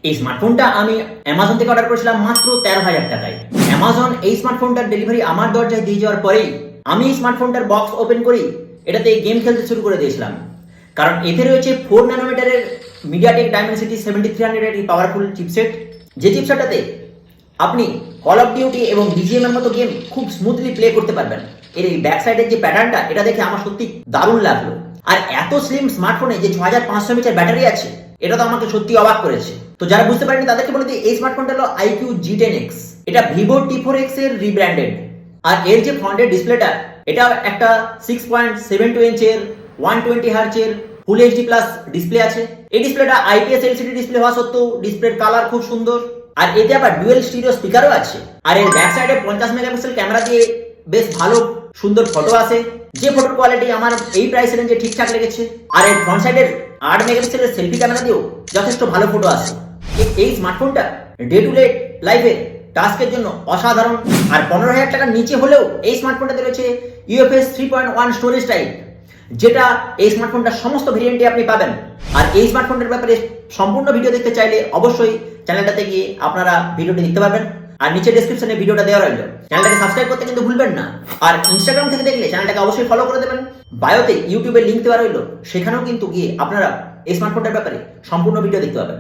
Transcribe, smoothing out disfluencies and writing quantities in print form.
এই স্মার্টফোনটা আমি অ্যামাজন থেকে অর্ডার করেছিলাম মাত্র 13,000 টাকায়। অ্যামাজন এই স্মার্টফোনটার ডেলিভারি আমার দরজায় দিয়ে যাওয়ার পরেই আমি এই স্মার্টফোনটার বক্স ওপেন করি এটাতে গেম খেলতে শুরু করে দিয়েছিলাম। কারণ এতে রয়েছে 4 ন্যানোমিটারের মিডিয়াটেক ডায়মেনসিটি 7300 এর পাওয়ারফুল চিপসেট, যে চিপসেটটাতে আপনি কল অফ ডিউটি এবং বিজিএম এর মতো গেম খুব স্মুথলি প্লে করতে পারবেন। এর এই ব্যাক সাইডের যে প্যাটার্নটা এটা দেখে আমার সত্যি দারুণ লাগলো। আর এত স্লিম স্মার্টফোনে যে 6500 mAh ব্যাটারি আছে এটা তো আমাকে সত্যি অবাক করেছে। তো যারা বুঝতে পারেনি তাদেরকে বলে দিই, এই স্মার্টফোনটা হলো IQ G10X। এটা ভিভো T4X এর রিব্র্যান্ডেড। আর এর যে ফ্রন্টের ডিসপ্লেটা এটা একটা 6.72 ইঞ্চের 120 হার্জের ফুল এইচডি প্লাস ডিসপ্লে আছে। এই ডিসপ্লেটা IPS LCD ডিসপ্লে হওয়া সত্ত্বেও ডিসপ্লের কালার খুব সুন্দর। আর এতে আবার ডুয়েল স্টিরিও স্পিকারও আছে। আর এর ব্যাক সাইডে 50 মেগাপিক্সেল ক্যামেরা দিয়ে বেশ ভালো সুন্দর ফটো আসে, যে ফটোর কোয়ালিটি আমার এই প্রাইস রেঞ্জে ঠিকঠাক লেগেছে। আর এর ফ্রন্ট সাইডের 8 মেগাপিক্সেলের সেলফি ক্যামেরা দিয়েও যথেষ্ট ভালো ফটো আসে। এই স্মার্টফোনটা ডে টু ডে লাইফে টাস্কের জন্য অসাধারণ। আর 15,000 টাকার নিচে হলেও এই স্মার্টফোনটাতে রয়েছে UFS 3.1 স্টোরেজ টাইপ, যেটা এই স্মার্টফোনটার সমস্ত ভেরিয়েন্টে আপনি পাবেন। আর এই স্মার্টফোনটার ব্যাপারে সম্পূর্ণ ভিডিও দেখতে চাইলে অবশ্যই চ্যানেলটাতে গিয়ে আপনারা ভিডিওটি দেখতে পারবেন। আর নিচে ডেসক্রিপশনে ভিডিওটা দেওয়া রইল। চ্যানেলটাকে সাবস্ক্রাইব করতে কিন্তু ভুলবেন না। আর ইনস্টাগ্রাম থেকে দেখলে চ্যানেলটাকে অবশ্যই ফলো করে দেবেন। বায়োতে ইউটিউবের লিংক দেওয়া রইল, সেখানেও কিন্তু গিয়ে আপনারা এই স্মার্টফোনটার ব্যাপারে সম্পূর্ণ ভিডিও দেখতে পাবেন।